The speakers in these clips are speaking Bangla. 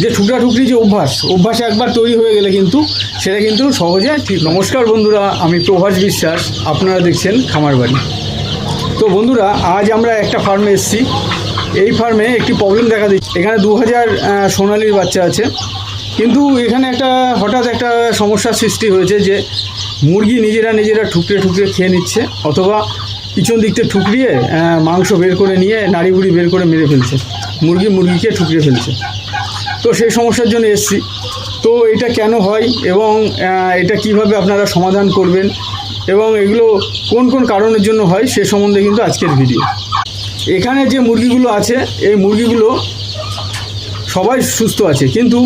যে ঠুকরি যে অভ্যাস একবার তৈরি হয়ে গেলে কিন্তু সেটা কিন্তু সহজে ঠিক। নমস্কার বন্ধুরা, আমি প্রভাস বিশ্বাস, আপনারা দেখছেন খামার বাড়ি। তো বন্ধুরা, আজ আমরা একটা ফার্মে এসেছি। এই ফার্মে একটি প্রবলেম দেখা দিচ্ছে। এখানে 2000 সোনালির বাচ্চা আছে, কিন্তু এখানে হঠাৎ একটা সমস্যার সৃষ্টি হয়েছে যে মুরগি নিজেরা ঠুকরে খেয়ে নিচ্ছে, অথবা পিছন দিক থেকে ঠুকরিয়ে মাংস বের করে নিয়ে নাড়ি বুড়ি বের করে মেরে ফেলছে, মুরগিকে ঠুকরিয়ে ফেলছে। তো সেই সমস্যার জন্য এসেছি। তো এটা কেন হয় এবং এটা কিভাবে আপনারা সমাধান করবেন এবং এগুলো কোন কোন কারণের জন্য হয় সে সম্বন্ধে কিন্তু আজকের ভিডিও। এখানে যে মুরগিগুলো আছে, এই মুরগিগুলো সবাই সুস্থ আছে, কিন্তু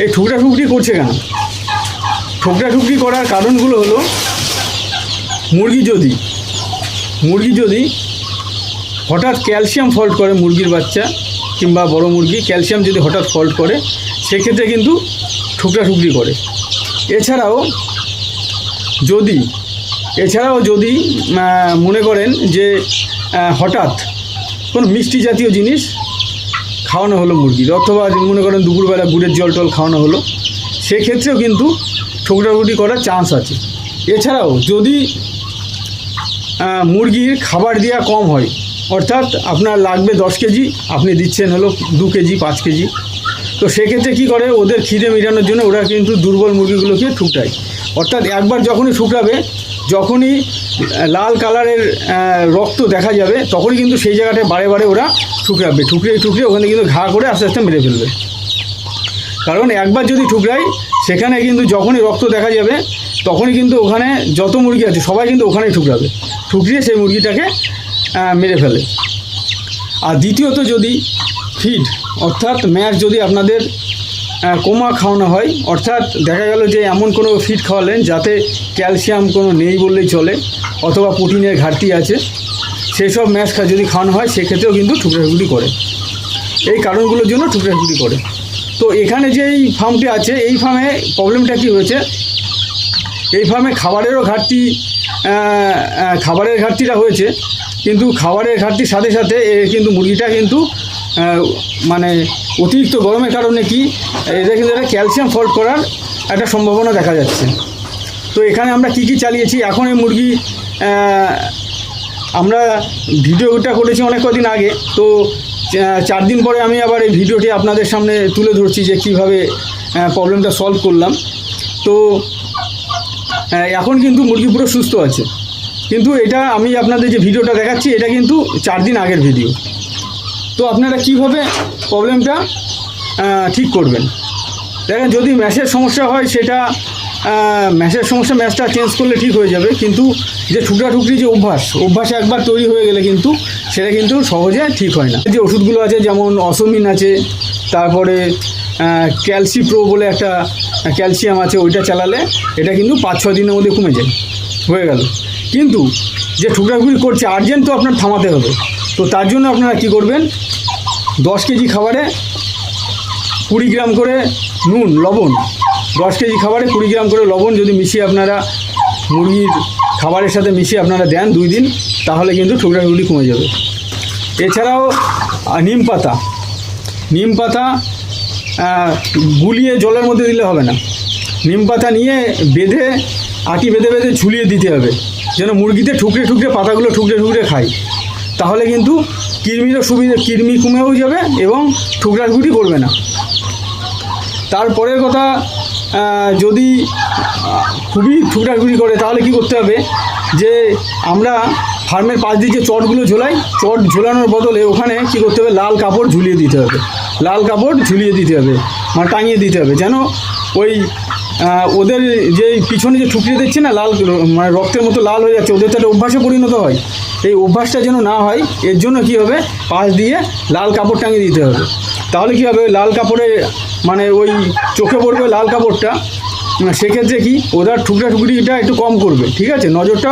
এই ঠুকরি করছে কেন? ঠুকরি করার কারণগুলো হলো, মুরগি যদি হঠাৎ ক্যালসিয়াম ফল্ট করে, মুরগির বাচ্চা কিংবা বড় মুরগি ক্যালসিয়াম যদি হঠাৎ ফল্ট করে, সেক্ষেত্রে কিন্তু ঠুকরি করে। এছাড়াও যদি মনে করেন যে হঠাৎ কোনো মিষ্টি জাতীয় জিনিস খাওয়ানো হলো মুরগির, অথবা মনে করেন দুপুরবেলা গুড়ের জল টল খাওয়ানো হলো, সেক্ষেত্রেও কিন্তু ঠুকরি করার চান্স আছে। এছাড়াও যদি মুরগির খাবার দেওয়া কম হয়, অর্থাৎ আপনার লাগবে 10 কেজি, আপনি দিচ্ছেন হলো 2 কেজি 5 কেজি, তো সেক্ষেত্রে কী করে, ওদের খিদে মেটানোর জন্য ওরা কিন্তু দুর্বল মুরগিগুলোকে ঠুকরায়। অর্থাৎ একবার যখনই ঠুকরাবে, যখনই লাল কালারের রক্ত দেখা যাবে, তখনই কিন্তু সেই জায়গাটায় বারে ওরা ঠুকরিয়ে ওখানে কিন্তু ঘা করে আস্তে আস্তে মেরে ফেলবে। কারণ একবার যদি ঠুকরায়, সেখানে কিন্তু যখনই রক্ত দেখা যাবে, তখনই কিন্তু ওখানে যত মুরগি আছে সবাই কিন্তু ওখানেই ঠুকরিয়ে সেই মুরগিটাকে মেরে ফেলে। আর দ্বিতীয়ত, যদি ফিড অর্থাৎ ম্যাশ যদি আপনাদের কোমা খাওয়ানো হয়, অর্থাৎ দেখা গেল যে এমন কোনো ফিড খাওয়ালেন যাতে ক্যালসিয়াম কোনো নেই বললেই চলে, অথবা প্রোটিনের ঘাটতি আছে, সেই সব ম্যাশ যদি খাওয়ানো হয়, সেক্ষেত্রেও কিন্তু ঠুকরি করে। এই কারণগুলোর জন্য ঠুকরি করে। তো এখানে যে এই ফার্মটি আছে, এই ফার্মে প্রবলেমটা কী হয়েছে, এই ফার্মে খাবারের ঘাটতিটা হয়েছে, কিন্তু খাবারের ঘাটতির সাথে সাথে কিন্তু মুরগিটা কিন্তু মানে অতিরিক্ত গরমের কারণে এটা কিন্তু একটা ক্যালসিয়াম ফল্ট করার একটা সম্ভাবনা দেখা যাচ্ছে। তো এখানে আমরা কি চালিয়েছি, এখন এই মুরগি আমরা ভিডিওটা করেছি অনেক কদিন আগে, তো 4 দিন পরে আমি আবার এই ভিডিওটি আপনাদের সামনে তুলে ধরছি যে কিভাবে প্রবলেমটা সলভ করলাম। তো এখন কিন্তু মুরগি পুরো সুস্থ আছে, কিন্তু এটা আমি আপনাদের যে ভিডিওটা দেখাচ্ছি, এটা কিন্তু 4 দিন আগের ভিডিও। তো আপনারা কিভাবে প্রবলেমটা ঠিক করবেন, দেখেন, যদি ম্যাশের সমস্যা হয়, সেটা ম্যাশটা চেঞ্জ করলে ঠিক হয়ে যাবে, কিন্তু যে ঠুকরি যে অভ্যাস একবার তৈরি হয়ে গেলে কিন্তু সেটা কিন্তু সহজে ঠিক হয় না। যে ওষুধগুলো আছে, যেমন অসমিন আছে, তারপরে ক্যালসিপ্রো বলে একটা ক্যালসিয়াম আছে, ওইটা চালালে এটা কিন্তু 5-6 দিনের মধ্যে কমে যায়, হয়ে গেল। কিন্তু যে ঠুকরি করছে, আর্জেন্ট তো আপনার থামাতে হবে। তো তার জন্য আপনারা কি করবেন, 10 কেজি খাবারে 20 গ্রাম করে নুন, লবণ, 10 কেজি খাবারে 20 গ্রাম করে লবণ যদি মিশিয়ে আপনারা মুরগির খাবারের সাথে মিশিয়ে আপনারা দেন 2 দিন, তাহলে কিন্তু ঠুকরি কমে যাবে। এছাড়াও নিম পাতা গুলিয়ে জলের মধ্যে দিলে হবে না, নিম পাতা নিয়ে আটি বেঁধে ঝুলিয়ে দিতে হবে, যেন মুরগিতে ঠুকরে পাতাগুলো ঠুকরে খায়। তাহলে কিন্তু কৃমি কমেও যাবে এবং ঠুকরি করবে না। তারপরের কথা, যদি খুবই ঠুকরি করে, তাহলে কি করতে হবে, যে আমরা ফার্মের পাশ দিয়ে যে চটগুলো ঝোলানোর বদলে ওখানে কি করতে হবে, লাল কাপড় ঝুলিয়ে দিতে হবে, মানে টাঙিয়ে দিতে হবে, যেন ওই ওদের যে পিছনে যে ঠুকরিয়ে দিচ্ছে না, লাল মানে রক্তের মতো লাল হয়ে যাচ্ছে, ওদের তো একটা অভ্যাসে পরিণত হয়। এই অভ্যাসটা যেন না হয়, এর জন্য কি হবে, পাশ দিয়ে লাল কাপড় টাঙিয়ে দিতে হবে। তাহলে কি হবে, লাল কাপড়ে মানে ওই চোখে পড়বে লাল কাপড়টা, সেক্ষেত্রে কি ওদের ঠুকরিটা একটু কম করবে, ঠিক আছে। নজরটা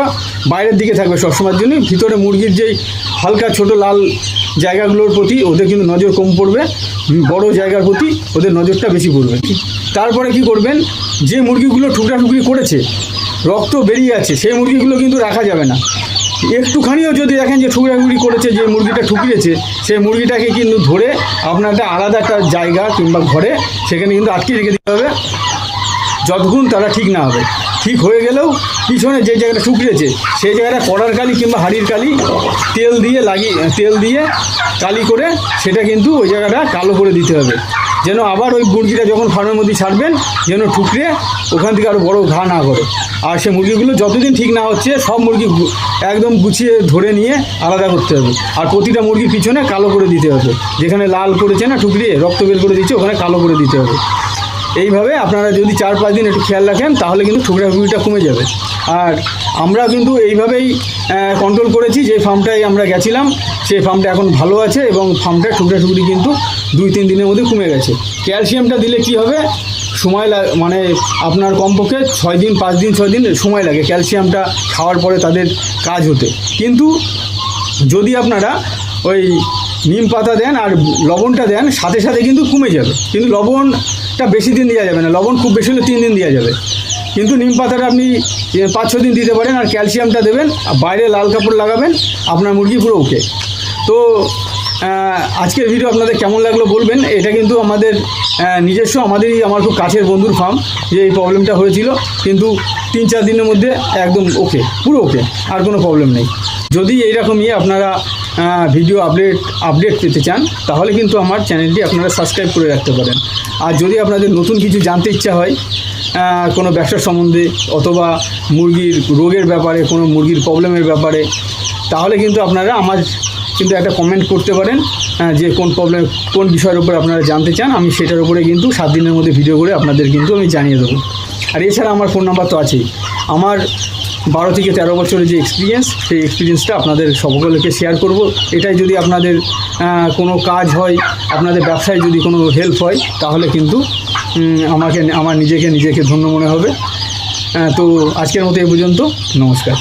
বাইরের দিকে থাকবে সবসময়ের জন্য, ভিতরে মুরগির যেই হালকা ছোট লাল জায়গাগুলোর প্রতি ওদের কিন্তু নজর কম পড়বে, বড় জায়গার প্রতি ওদের নজরটা বেশি পড়বে। তারপরে কি করবেন, যে মুরগিগুলো ঠুকরি করেছে, রক্ত বেরিয়ে আছে, সেই মুরগিগুলো কিন্তু রাখা যাবে না। একটুখানিও যদি দেখেন যে ঠুকরাঠুকরি করেছে, যে মুরগিটা ঠুকরিয়েছে, সেই মুরগিটাকে কিন্তু ধরে আপনার একটা আলাদা একটা জায়গা কিংবা ঘরে সেখানে কিন্তু আটকে রেখে দিতে হবে যতক্ষণ তারা ঠিক না হবে। ঠিক হয়ে গেলেও পিছনে যে জায়গাটা ঠুকরিয়েছে সেই জায়গাটা কড়ার কালি কিংবা হাঁড়ির কালি তেল দিয়ে কালি করে সেটা কিন্তু ওই জায়গাটা কালো করে দিতে হবে, যেন আবার ওই মুরগিটা যখন ফার্মের মধ্যে ছাড়বেন যেন ঠুকরে ওখান থেকে আরও বড় ঘা না করে। আর সে মুরগিগুলো যতদিন ঠিক না হচ্ছে সব মুরগি একদম গুছিয়ে ধরে নিয়ে আলাদা করতে হবে। আর প্রতিটা মুরগির পিছনে কালো করে দিতে হবে, যেখানে লাল করেছে না ঠুকরিয়ে রক্ত বের করে দিচ্ছে ওখানে কালো করে দিতে হবে। এইভাবে আপনারা যদি 4-5 দিন একটু খেয়াল রাখেন তাহলে কিন্তু ঠুকরাঠুকরিটা কমে যাবে। আর আমরা কিন্তু এইভাবেই কন্ট্রোল করেছি। যে ফার্মটায় আমরা গেছিলাম সেই ফার্মটা এখন ভালো আছে এবং ফার্মটায় ঠুকরাঠুকরি কিন্তু 2-3 দিনের মধ্যে কমে গেছে। ক্যালসিয়ামটা দিলে কি হবে, সময় মানে আপনার কমপক্ষে 6 দিন 5 দিন 6 দিন সময় লাগে ক্যালসিয়ামটা খাওয়ার পরে তাদের কাজ হতে। কিন্তু যদি আপনারা ওই নিম পাতা দেন আর লবণটা দেন সাথে সাথে কিন্তু কমে যাবে। কিন্তু লবণটা বেশি দিন দেওয়া যাবে না, লবণ খুব বেশি হলে 3 দিন দেওয়া যাবে। কিন্তু নিম পাতাটা আপনি 5-6 দিন দিতে পারেন। আর ক্যালসিয়ামটা দেবেন, আর বাইরে লাল কাপড় লাগাবেন, আপনার মুরগি পুরো ওকে। তো আজকের ভিডিও আপনাদের কেমন লাগলো বলবেন। এটা কিন্তু আমাদের নিজস্ব, আমার খুব কাছের বন্ধুর ফার্ম, যে এই প্রবলেমটা হয়েছিল, কিন্তু 3-4 দিনের মধ্যে একদম ওকে, পুরো ওকে, আর কোনো প্রবলেম নেই। যদি এইরকমই আপনারা ভিডিও আপডেট পেতে চান তাহলে কিন্তু আমার চ্যানেলটি আপনারা সাবস্ক্রাইব করে রাখতে পারেন। আর যদি আপনাদের নতুন কিছু জানতে ইচ্ছা হয় কোনো ব্যবসার সম্বন্ধে অথবা মুরগির রোগের ব্যাপারে, কোনো মুরগির প্রবলেমের ব্যাপারে, তাহলে কিন্তু আপনারা আমার কিন্তু একটা কমেন্ট করতে পারেন যে কোন বিষয়ের উপর আপনারা জানতে চান। আমি সেটার উপরে কিন্তু 7 দিনের মধ্যে ভিডিও করে আপনাদের কিন্তু আমি জানিয়ে দেবো। আর এছাড়া আমার ফোন নাম্বার তো আছেই। আমার 12 থেকে 13 বছরের যে এক্সপিরিয়েন্স, সেই এক্সপিরিয়েন্সটা আপনাদের সকলকে শেয়ার করব। এটাই যদি আপনাদের কোনো কাজ হয়, আপনাদের ব্যবসায় যদি কোনো হেল্প হয়, তাহলে কিন্তু আমার নিজেকে ধন্য মনে হবে। তো আজকের মতো এই পর্যন্ত, নমস্কার।